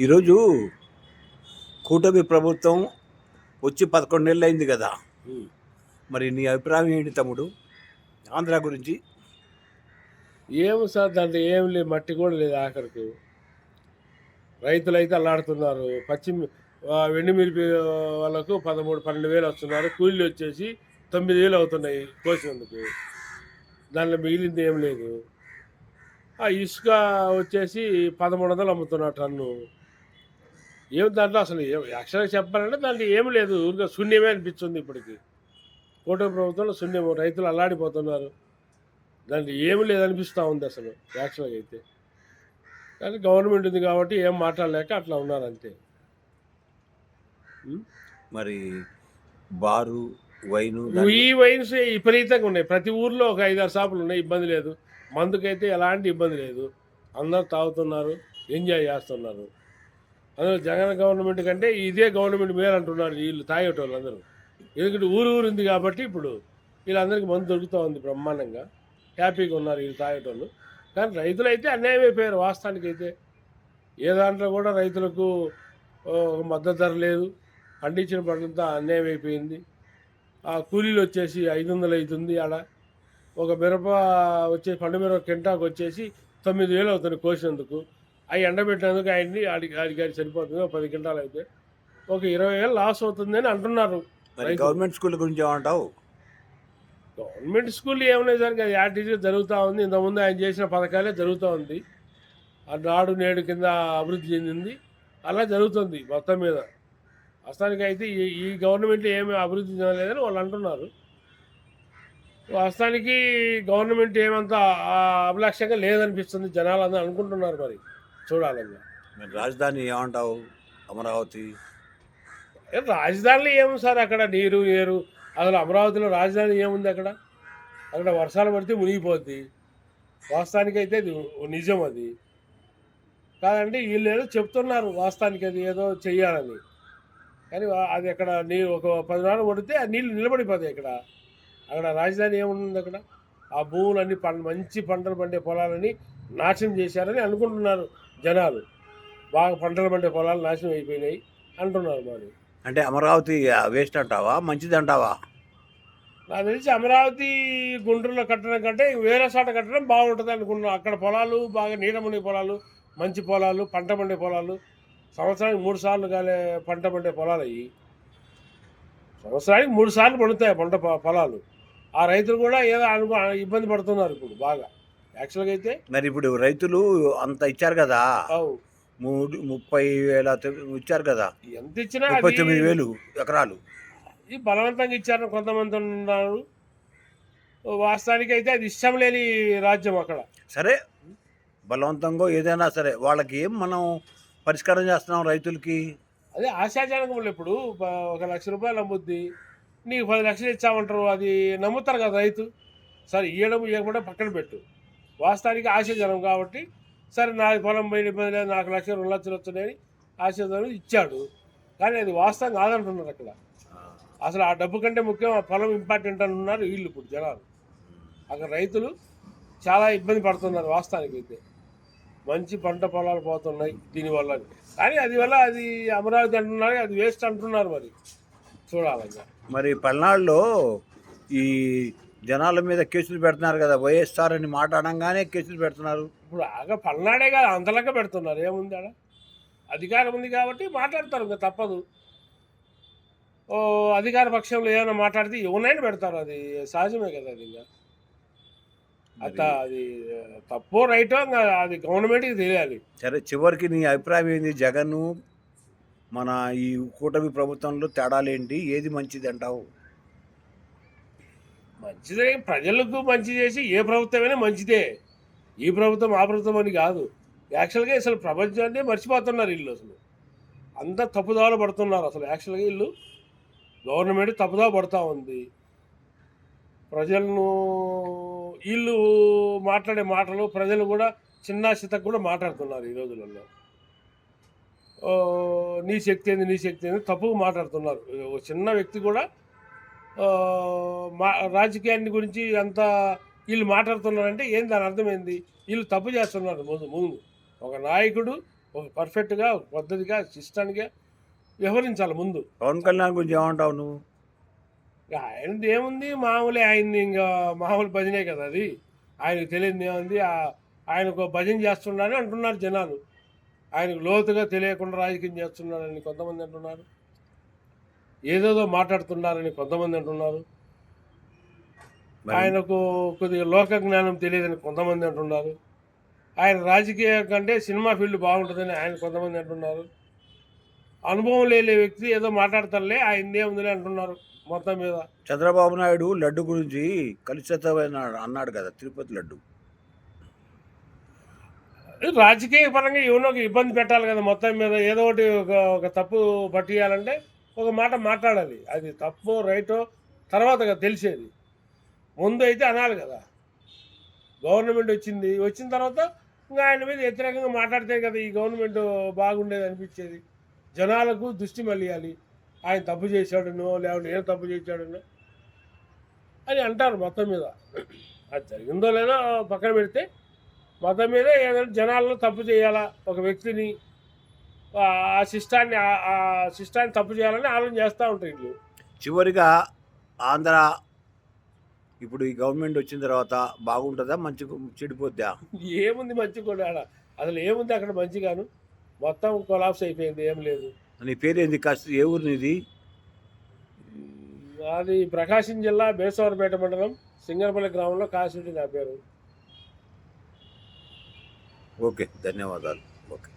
ఈరోజు కూటమి ప్రభుత్వం వచ్చి 11 నెలలు అయింది కదా. మరి నీ అభిప్రాయం ఏంటి తమ్ముడు ఆంధ్ర గురించి? ఏమి సార్ దాంట్లో ఏం లేదు, మట్టి కూడా లేదు ఆఖరికి. రైతులైతే అల్లాడుతున్నారు. వెండి మిరపి వాళ్ళకు 13-12 వేలు వస్తున్నారు. కూలీలు వచ్చేసి 9 వేలు అవుతున్నాయి కోసినందుకు. దాంట్లో మిగిలింది ఏం లేదు. ఆ ఇసుక వచ్చేసి 1300 అమ్ముతున్నారు టన్ను. ఏం దాంట్లో అసలు యాక్చువల్గా చెప్పాలంటే దాంట్లో ఏమి లేదు, ఊరికే శూన్యమే అనిపిస్తుంది ఇప్పటికి. కూటమి ప్రభుత్వంలో శూన్యం, రైతులు అల్లాడిపోతున్నారు. దాంట్లో ఏమి లేదనిపిస్తూ ఉంది అసలు యాక్చువల్గా అయితే. కానీ గవర్నమెంట్ ఉంది కాబట్టి ఏం మాట్లాడలేక అట్లా ఉన్నారు అంతే. మరి బారు వైను ఈ వైన్స్ విపరీతంగా ఉన్నాయి. ప్రతి ఊర్లో ఒక 5-6 షాపులు ఉన్నాయి, ఇబ్బంది లేదు. మందుకైతే ఎలాంటి ఇబ్బంది లేదు. అందరూ తాగుతున్నారు, ఎంజాయ్ చేస్తున్నారు. అందులో జగన్ గవర్నమెంట్ కంటే ఇదే గవర్నమెంట్ మేలు అంటున్నారు వీళ్ళు తాగేటోళ్ళు అందరూ. ఎందుకంటే ఊరు ఉంది కాబట్టి ఇప్పుడు వీళ్ళందరికీ మందు దొరుకుతూ ఉంది బ్రహ్మాండంగా. హ్యాపీగా ఉన్నారు వీళ్ళు తాగేటోళ్ళు. కానీ రైతులు అయితే అన్యాయం అయిపోయారు వాస్తవానికి అయితే. ఏ దాంట్లో కూడా రైతులకు మద్దతు ధర లేదు. పండించిన పంటంతా అన్యాయం అయిపోయింది. ఆ కూలీలు వచ్చేసి 500 అవుతుంది ఆడ. ఒక మిరప వచ్చేసి పండు మిరప కింటాకు వచ్చేసి 9,000 అవుతుంది కోసినందుకు. అవి ఎండబెట్టినందుకు ఆడికి సరిపోతుంది. ఒక 10 క్వింటాలు అయితే ఒక 20,000 లాస్ అవుతుంది అని అంటున్నారు. గవర్నమెంట్ స్కూల్ గురించి ఏమంటావు? గవర్నమెంట్ స్కూల్ ఏమన్నా సార్, అది యాక్టివిటీ జరుగుతూ ఉంది. ఇంతకుముందు ఆయన చేసిన పథకాలే జరుగుతూ ఉంది. ఆ నాడు నేడు కింద అభివృద్ధి చెందింది, అలా జరుగుతుంది మొత్తం మీద. వాస్తవానికి అయితే ఈ గవర్నమెంట్ ఏమి అభివృద్ధి చెందలేదని వాళ్ళు అంటున్నారు. వాస్తవానికి గవర్నమెంట్ ఏమంతా అభిలక్ష్యంగా లేదనిపిస్తుంది జనాలు అందరూ అనుకుంటున్నారు. మరి చూడాలన్నా. రాజధాని ఏమంటావు? అమరావతి రాజధానిలో ఏముంది సార్, అక్కడ నీరు ఏరు. అసలు అమరావతిలో రాజధాని ఏముంది అక్కడ? అక్కడ వర్షాలు పడితే మునిగిపోద్ది. వాస్తవానికి అయితే అది నిజం. అది కాదంటే వీళ్ళు ఏదో చెప్తున్నారు వాస్తవానికి అది ఏదో చెయ్యాలని. కానీ అది అక్కడ నీరు ఒక 10 రోజులు పడితే ఆ నీళ్ళు నిలబడిపోతాయి. అక్కడ రాజధాని ఏముంది అక్కడ? ఆ భూములన్నీ మంచి పంటలు పండే పొలాలని నాశనం చేశారని అనుకుంటున్నారు జనాలు. బాగా పంటలు పండే పొలాలు నాశనం అయిపోయినాయి అంటున్నారు. మరి అంటే అమరావతి వేస్ట్ అంటావా, మంచిది అంటావా? నాకు తెలిసి అమరావతి గుంటూరులో కట్టడం కంటే వేరే చోట కట్టడం బాగుంటుంది అనుకుంటున్నాను. అక్కడ పొలాలు బాగా నీడమునే పొలాలు, మంచి పొలాలు, పంట పండే పొలాలు. సంవత్సరానికి 3 సార్లు కాలే పంట పండే పొలాలు అవి. సంవత్సరానికి 3 సార్లు పండుతాయి పొలాలు. ఆ రైతులు కూడా ఏదో ఇబ్బంది పడుతున్నారు ఇప్పుడు బాగా యాక్చువల్గా అయితే. మరి ఇప్పుడు రైతులు అంత ఇచ్చారు కదా, 30,000 ఇచ్చారు కదా, ఎంత ఇచ్చినా 39,000 ఎకరాలు ఈ బలవంతంగా ఇచ్చారని కొంతమంది ఉన్నారు. వాస్తవానికి అయితే అది ఇష్టం లేని రాజ్యం అక్కడ. సరే, బలవంతంగా ఏదైనా సరే వాళ్ళకి ఏం మనం పరిష్కారం చేస్తున్నాం రైతులకి? అదే ఆశాజనకములు. ఇప్పుడు 1 లక్ష రూపాయలు అమ్ముద్ది, నీకు 10 లక్షలు ఇచ్చామంటారు. అది నమ్ముతారు కదా రైతు. సరే ఇవ్వకుండా పక్కన పెట్టు. వాస్తవానికి ఆశాజనం కాబట్టి సరే నాకు పొలం పోయిన ఇబ్బంది లేదు, నాకు 1 లక్ష 2 లక్షలు వస్తున్నాయని ఆశాజనం ఇచ్చాడు. కానీ అది వాస్తవం కాదంటున్నారు అక్కడ. అసలు ఆ డబ్బు కంటే ముఖ్యం ఆ పొలం ఇంపార్టెంట్ అంటున్నారు వీళ్ళు ఇప్పుడు జనాలు. అక్కడ రైతులు చాలా ఇబ్బంది పడుతున్నారు వాస్తవానికి అయితే. మంచి పంట పొలాలు పోతున్నాయి దీనివల్ల. కానీ అది అమరావతి అంటున్నారు, అది వేస్ట్ అంటున్నారు. మరి చూడాలి. మరి పల్నాడులో ఈ జనాల మీద కేసులు పెడుతున్నారు కదా, వైఎస్ఆర్ అని మాట్లాడంగానే కేసులు పెడుతున్నారు. ఇప్పుడు పల్నాడే కాదు, అంతలాగా పెడుతున్నారు. ఏముంది ఆడ? అధికారం ఉంది కాబట్టి మాట్లాడతారు, ఇంకా తప్పదు. అధికార పక్షంలో ఏమైనా మాట్లాడితే ఎవరైనా పెడతారు, అది సహజమే కదా. అది అది తప్పో రైటో అది గవర్నమెంట్కి తెలియాలి. సరే, చివరికి నీ అభిప్రాయం ఏంది? జగన్ మన ఈ కూటమి ప్రభుత్వంలో తేడాలేంటి? ఏది మంచిది అంటావు? మంచిదే, ప్రజలకు మంచి చేసి ఏ ప్రభుత్వమైనా మంచిదే. ఈ ప్రభుత్వం ఆ ప్రభుత్వం అని కాదు. యాక్చువల్గా అసలు ప్రపంచాన్ని మర్చిపోతున్నారు వీళ్ళు. అసలు అంత తప్పుదావలు పడుతున్నారు. అసలు యాక్చువల్గా వీళ్ళు గవర్నమెంట్ తప్పుదావ పడుతూ ఉంది. ప్రజలను వీళ్ళు మాట్లాడే మాటలు ప్రజలు కూడా చిన్న చితకు కూడా మాట్లాడుతున్నారు ఈ రోజులలో. నీ శక్తి ఏంది తప్పుగా మాట్లాడుతున్నారు. ఒక చిన్న వ్యక్తి కూడా రాజకీయాన్ని గురించి అంత వీళ్ళు మాట్లాడుతున్నారంటే ఏం దాని అర్థమైంది? వీళ్ళు తప్పు చేస్తున్నారు. ముందు ఒక నాయకుడు ఒక పర్ఫెక్ట్గా ఒక పద్ధతిగా సిస్టానిక్గా వ్యవహరించాలి ముందు. పవన్ కళ్యాణ్ గురించి ఏమంటావు నువ్వు? ఇక ఆయనది ఏముంది, మామూలే. ఆయనది ఇంకా మామూలు భజనే కదా అది. ఆయనకు తెలియదు ఏముంది. ఆయనకు భజన చేస్తున్నారని అంటున్నారు జనాలు. ఆయనకు లోతుగా తెలియకుండా రాజకీయం చేస్తున్నారని కొంతమంది అంటున్నారు. ఏదేదో మాట్లాడుతున్నారని కొంతమంది అంటున్నారు. మరి ఆయనకు కొద్దిగా లోక జ్ఞానం తెలియదని కొంతమంది అంటున్నారు. ఆయన రాజకీయ కంటే సినిమా ఫీల్డ్ బాగుంటుందని ఆయన కొంతమంది అంటున్నారు. అనుభవం లేని వ్యక్తి ఏదో మాట్లాడతారులే, ఆయనదే ఉందిలే అంటున్నారు మొత్తం మీద. చంద్రబాబు నాయుడు లడ్డు గురించి కలుషితమైన అన్నాడు కదా, తిరుపతి లడ్డు. రాజకీయ పరంగా ఎవరినొక ఇబ్బంది పెట్టాలి కదా మొత్తం మీద. ఏదో ఒకటి ఒక తప్పు పట్టియాలంటే ఒక మాట మాట్లాడాలి. అది తప్పో రైటో తర్వాత కదా తెలిసేది. ముందు అయితే అనాలి కదా. గవర్నమెంట్ వచ్చిన తర్వాత ఇంకా ఆయన మీద వ్యతిరేకంగా మాట్లాడితే కదా ఈ గవర్నమెంట్ బాగుండేది అనిపించేది. జనాలకు దృష్టి మళ్ళియాలి. ఆయన తప్పు చేశాడనో లేకుంటే ఏం తప్పు చేశాడనో అని అంటారు మొత్తం మీద. అది జరిగిందో లేదో పక్కన పెడితే మొత్తం మీద ఏదైనా జనాల్లో తప్పు చేయాలా, ఒక వ్యక్తిని ఆ శిష్టాన్ని తప్పు చేయాలని ఆలోచన చేస్తూ ఉంటారు వీళ్ళు. చివరిగా ఆంధ్ర ఇప్పుడు ఈ గవర్నమెంట్ వచ్చిన తర్వాత బాగుంటుందా, మంచి చెడిపోద్దా? ఏముంది మంచి కూడా అసలు ఏముంది అక్కడ మంచిగాను, మొత్తం కొలాప్స్ అయిపోయింది, ఏం లేదు. నీ పేరేంది? కాస్త ఏ ఊరు నీది? అది ప్రకాశం జిల్లా బేసవరపేట మండలం సింగరపల్లి గ్రామంలో కాశీ నా పేరు. ఓకే, ధన్యవాదాలు. ఓకే.